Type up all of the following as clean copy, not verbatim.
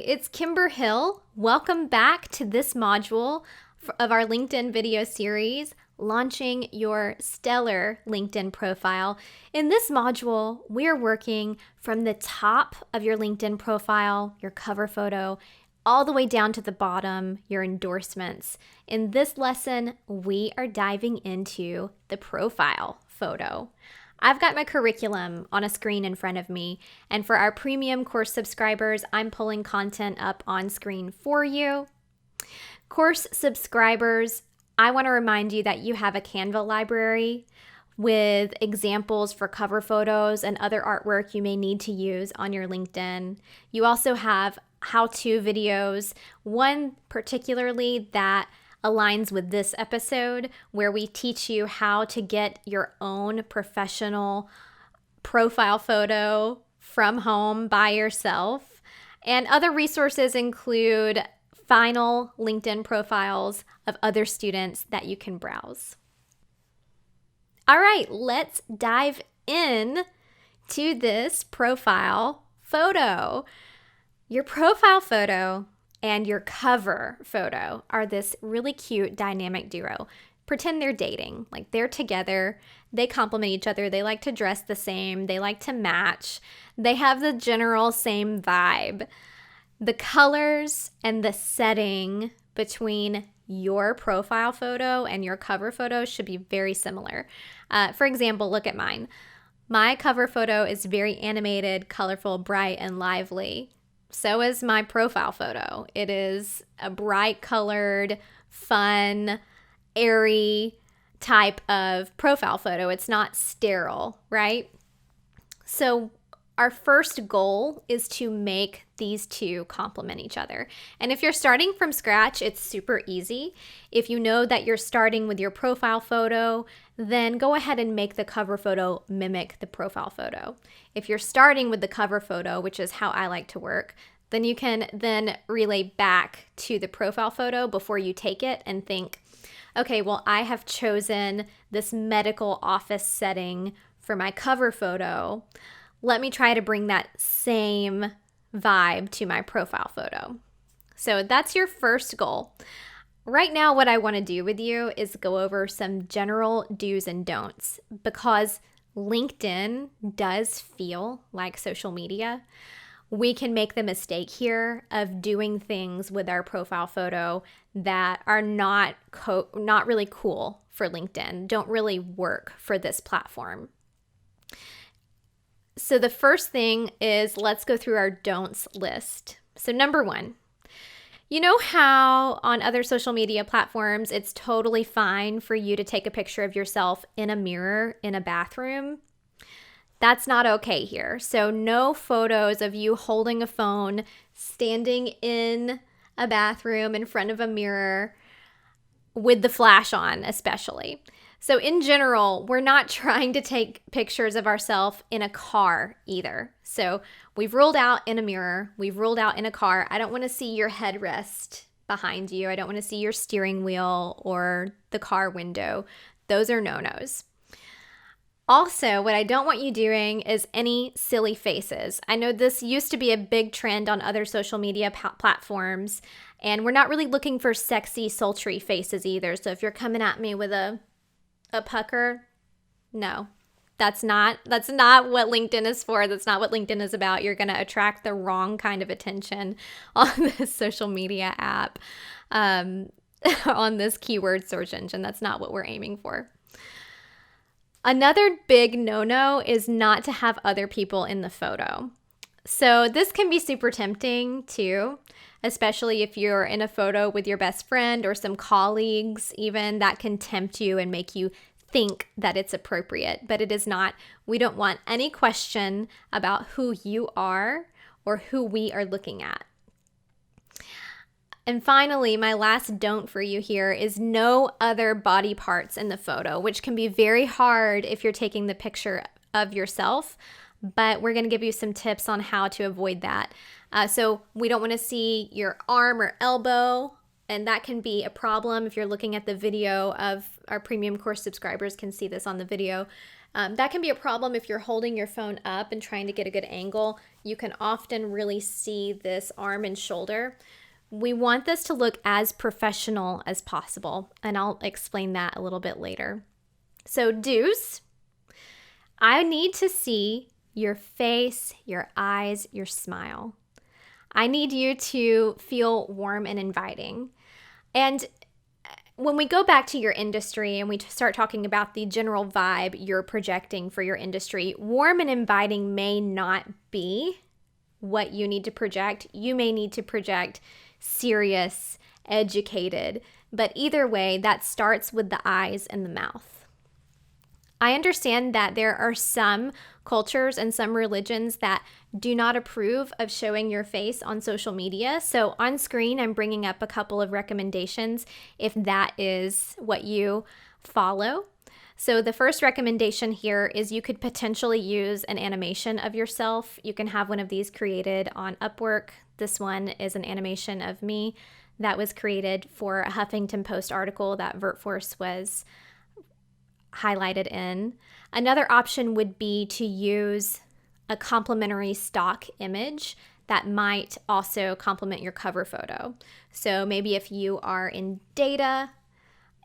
it's Kimber Hill. Welcome back to this module of our LinkedIn video series, Launching Your Stellar LinkedIn Profile. In this module, we're working from the top of your LinkedIn profile, your cover photo, all the way down to the bottom, your endorsements. In this lesson, we are diving into the profile photo. I've got my curriculum on a screen in front of me, and for our premium course subscribers, I'm pulling content up on screen for you. Course subscribers, I want to remind you that you have a Canva library with examples for cover photos and other artwork you may need to use on your LinkedIn. You also have how-to videos, one particularly that aligns with this episode, where we teach you how to get your own professional profile photo from home by yourself. And other resources include final LinkedIn profiles of other students that you can browse. All right, let's dive in to this profile photo. Your profile photo and your cover photo are this really cute dynamic duo. Pretend they're dating, like they're together, they complement each other, they like to dress the same, they like to match, they have the general same vibe. The colors and the setting between your profile photo and your cover photo should be very similar. For example, look at mine. My cover photo is very animated, colorful, bright, and lively. So is my profile photo. It is a bright colored, fun, airy type of profile photo. It's not sterile, right? So our first goal is to make these two complement each other. And if you're starting from scratch, it's super easy. If you know that you're starting with your profile photo, then go ahead and make the cover photo mimic the profile photo. If you're starting with the cover photo, which is how I like to work, then you can then relay back to the profile photo before you take it and think, okay, well, I have chosen this medical office setting for my cover photo. Let me try to bring that same vibe to my profile photo. So that's your first goal. Right now, what I want to do with you is go over some general do's and don'ts, because LinkedIn does feel like social media. We can make the mistake here of doing things with our profile photo that are not really cool for LinkedIn, don't really work for this platform. So the first thing is, let's go through our don'ts list. So number one, you know how on other social media platforms, it's totally fine for you to take a picture of yourself in a mirror in a bathroom? That's not okay here. So no photos of you holding a phone, standing in a bathroom in front of a mirror with the flash on, especially. So in general, we're not trying to take pictures of ourselves in a car either. So we've ruled out in a mirror. We've ruled out in a car. I don't want to see your headrest behind you. I don't want to see your steering wheel or the car window. Those are no-nos. Also, what I don't want you doing is any silly faces. I know this used to be a big trend on other social media platforms, and we're not really looking for sexy, sultry faces either. So if you're coming at me with a pucker, no, that's not what LinkedIn is for. That's not what LinkedIn is about. You're going to attract the wrong kind of attention on this social media app, on this keyword search engine. That's not what we're aiming for. Another big no-no is not to have other people in the photo. So this can be super tempting too, especially if you're in a photo with your best friend or some colleagues even. That can tempt you and make you think that it's appropriate, but it is not. We don't want any question about who you are or who we are looking at. And finally, my last don't for you here is no other body parts in the photo, which can be very hard if you're taking the picture of yourself, but we're going to give you some tips on how to avoid that. So we don't want to see your arm or elbow And that can be a problem if you're looking at the video of our premium course subscribers can see this on the video. That can be a problem if you're holding your phone up and trying to get a good angle. You can often really see this arm and shoulder. We want this to look as professional as possible, and I'll explain that a little bit later. So do's, I need to see your face, your eyes, your smile. I need you to feel warm and inviting. And when we go back to your industry and we start talking about the general vibe you're projecting for your industry, warm and inviting may not be what you need to project. You may need to project serious, educated, but either way, that starts with the eyes and the mouth. I understand that there are some cultures and some religions that do not approve of showing your face on social media. So on screen, I'm bringing up a couple of recommendations if that is what you follow. So the first recommendation here is you could potentially use an animation of yourself. You can have one of these created on Upwork. This one is an animation of me that was created for a Huffington Post article that VertForce was highlighted in. Another option would be to use a complementary stock image that might also complement your cover photo. So maybe if you are in data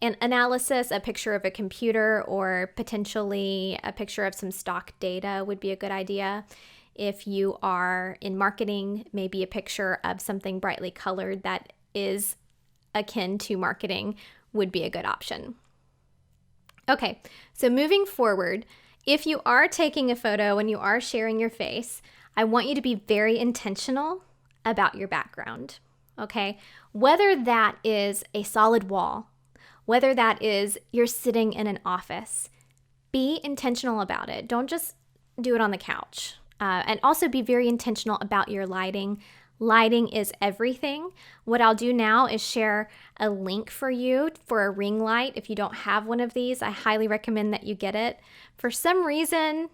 and analysis, a picture of a computer or potentially a picture of some stock data would be a good idea. If you are in marketing, maybe a picture of something brightly colored that is akin to marketing would be a good option. Okay, so moving forward, if you are taking a photo and you are sharing your face, I want you to be very intentional about your background, okay? Whether that is a solid wall, whether that is you're sitting in an office, be intentional about it. Don't just do it on the couch. And also be very intentional about your lighting. Lighting is everything. What I'll do now is share a link for you for a ring light. If you don't have one of these, I highly recommend that you get it. For some reason,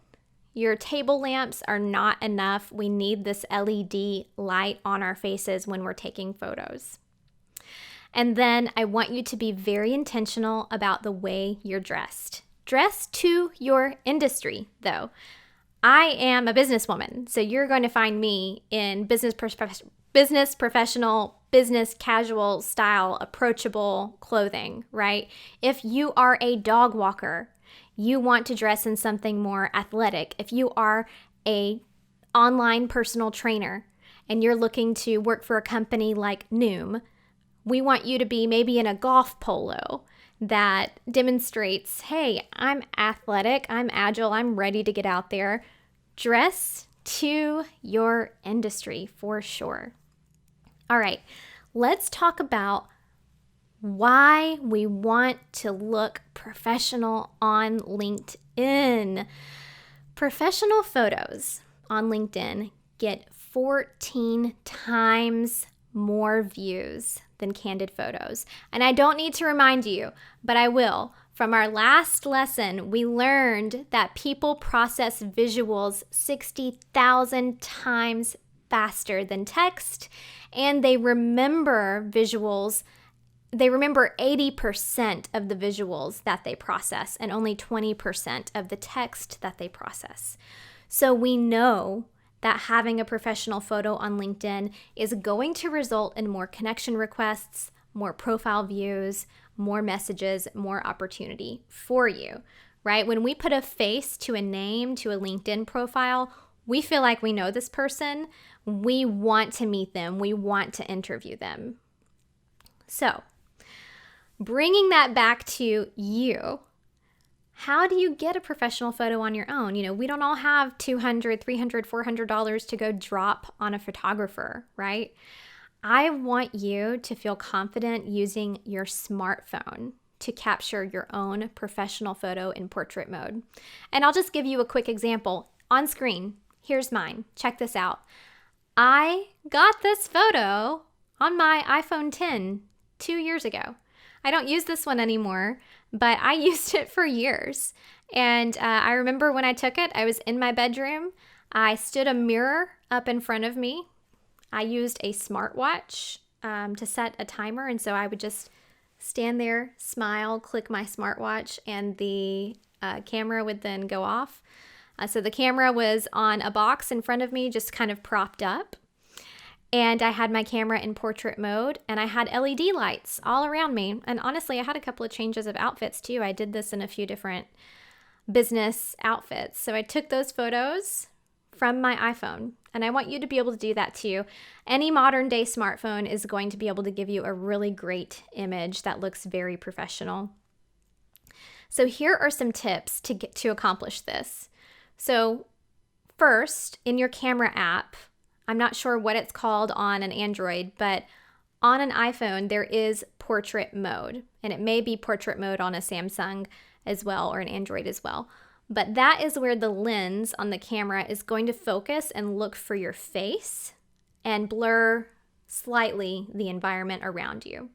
your table lamps are not enough. We need this LED light on our faces when we're taking photos. And then I want you to be very intentional about the way you're dressed. Dress to your industry, though. I am a businesswoman, so you're going to find me in business professional, business casual style, approachable clothing, right? If you are a dog walker, you want to dress in something more athletic. If you are a online personal trainer and you're looking to work for a company like Noom, we want you to be maybe in a golf polo that demonstrates, hey, I'm athletic, I'm agile, I'm ready to get out there. Dress to your industry for sure. All right, let's talk about why we want to look professional on LinkedIn. Professional photos on LinkedIn get 14 times more views than candid photos. And I don't need to remind you, but I will. From our last lesson, we learned that people process visuals 60,000 times faster than text, and they remember visuals. They remember 80% of the visuals that they process and only 20% of the text that they process. So we know that having a professional photo on LinkedIn is going to result in more connection requests, more profile views, more messages, more opportunity for you, right? When we put a face to a name, to a LinkedIn profile, we feel like we know this person. We want to meet them. We want to interview them. So, bringing that back to you, how do you get a professional photo on your own? You know, we don't all have $200, $300, $400 to go drop on a photographer, right? I want you to feel confident using your smartphone to capture your own professional photo in portrait mode. And I'll just give you a quick example. On screen, here's mine. Check this out. I got this photo on my iPhone 10 2 years ago. I don't use this one anymore, but I used it for years. And I remember when I took it, I was in my bedroom. I stood a mirror up in front of me. I used a smartwatch to set a timer. And so I would just stand there, smile, click my smartwatch, and the camera would then go off. So the camera was on a box in front of me, just kind of propped up. And I had my camera in portrait mode, and I had LED lights all around me. And honestly, I had a couple of changes of outfits too. I did this in a few different business outfits. So I took those photos from my iPhone, and I want you to be able to do that too. Any modern day smartphone is going to be able to give you a really great image that looks very professional. So here are some tips to accomplish this. So first, in your camera app, I'm not sure what it's called on an Android, but on an iPhone, there is portrait mode, and it may be portrait mode on a Samsung as well, or an Android as well. But that is where the lens on the camera is going to focus and look for your face and blur slightly the environment around you.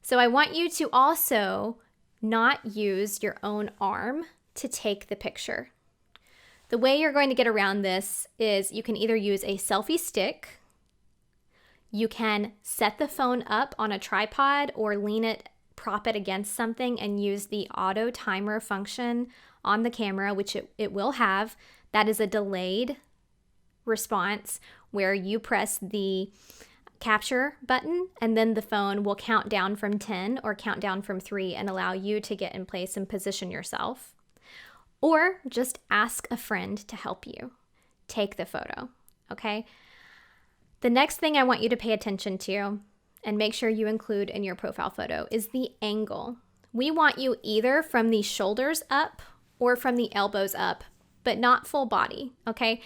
So I want you to also not use your own arm to take the picture. The way you're going to get around this is you can either use a selfie stick, you can set the phone up on a tripod or prop it against something and use the auto timer function on the camera, which it will have. That is a delayed response where you press the capture button and then the phone will count down from 10 or count down from 3 and allow you to get in place and position yourself. Or just ask a friend to help you take the photo, okay? The next thing I want you to pay attention to and make sure you include in your profile photo is the angle. We want you either from the shoulders up or from the elbows up, but not full body, okay?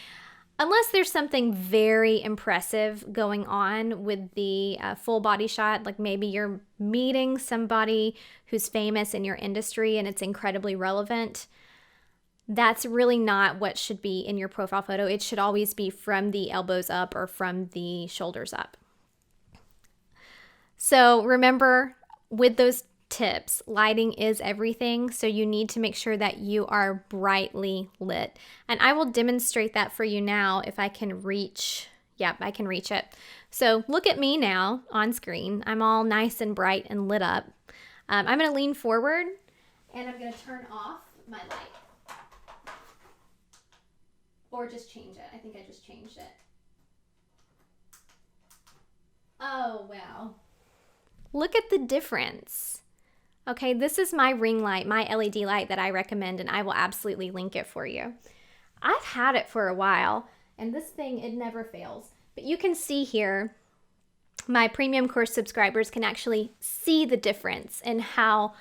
Unless there's something very impressive going on with the full body shot, like maybe you're meeting somebody who's famous in your industry and it's incredibly relevant. That's really not what should be in your profile photo. It should always be from the elbows up or from the shoulders up. So remember, with those tips, lighting is everything. So you need to make sure that you are brightly lit. And I will demonstrate that for you now if I can reach. Yep, I can reach it. So look at me now on screen. I'm all nice and bright and lit up. I'm going to lean forward and I'm going to turn off my light. Or just change it. I think I just changed it. Oh, wow. Look at the difference. Okay, this is my ring light, my LED light that I recommend, and I will absolutely link it for you. I've had it for a while, and this thing, it never fails. But you can see here, my premium course subscribers can actually see the difference in how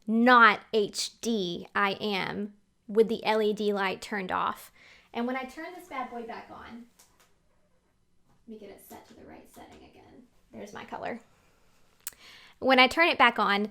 not HD I am with the LED light turned off. And when I turn this bad boy back on, let me get it set to the right setting again. There's my color. When I turn it back on,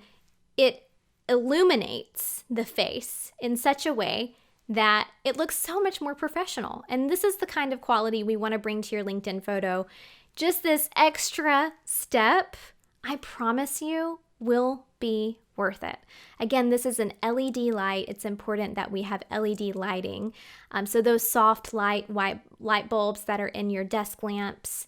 it illuminates the face in such a way that it looks so much more professional. And this is the kind of quality we want to bring to your LinkedIn photo. Just this extra step, I promise you, will be worth it. Again, this is an LED light. It's important that we have LED lighting. So those soft light bulbs that are in your desk lamps,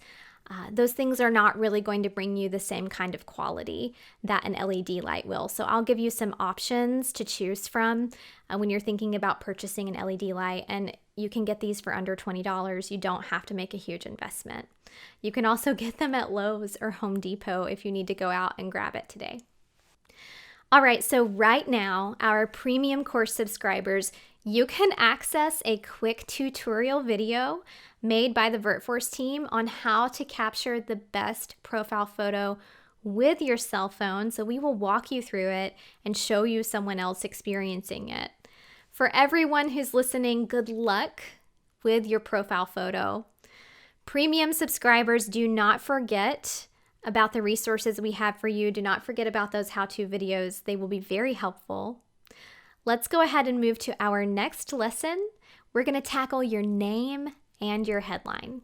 those things are not really going to bring you the same kind of quality that an LED light will. So I'll give you some options to choose from when you're thinking about purchasing an LED light, and you can get these for under $20. You don't have to make a huge investment. You can also get them at Lowe's or Home Depot if you need to go out and grab it today. All right, so right now, our premium course subscribers, you can access a quick tutorial video made by the VertForce team on how to capture the best profile photo with your cell phone. So we will walk you through it and show you someone else experiencing it. For everyone who's listening, good luck with your profile photo. Premium subscribers, do not forget about the resources we have for you. Do not forget about those how-to videos. They will be very helpful. Let's go ahead and move to our next lesson. We're going to tackle your name and your headline.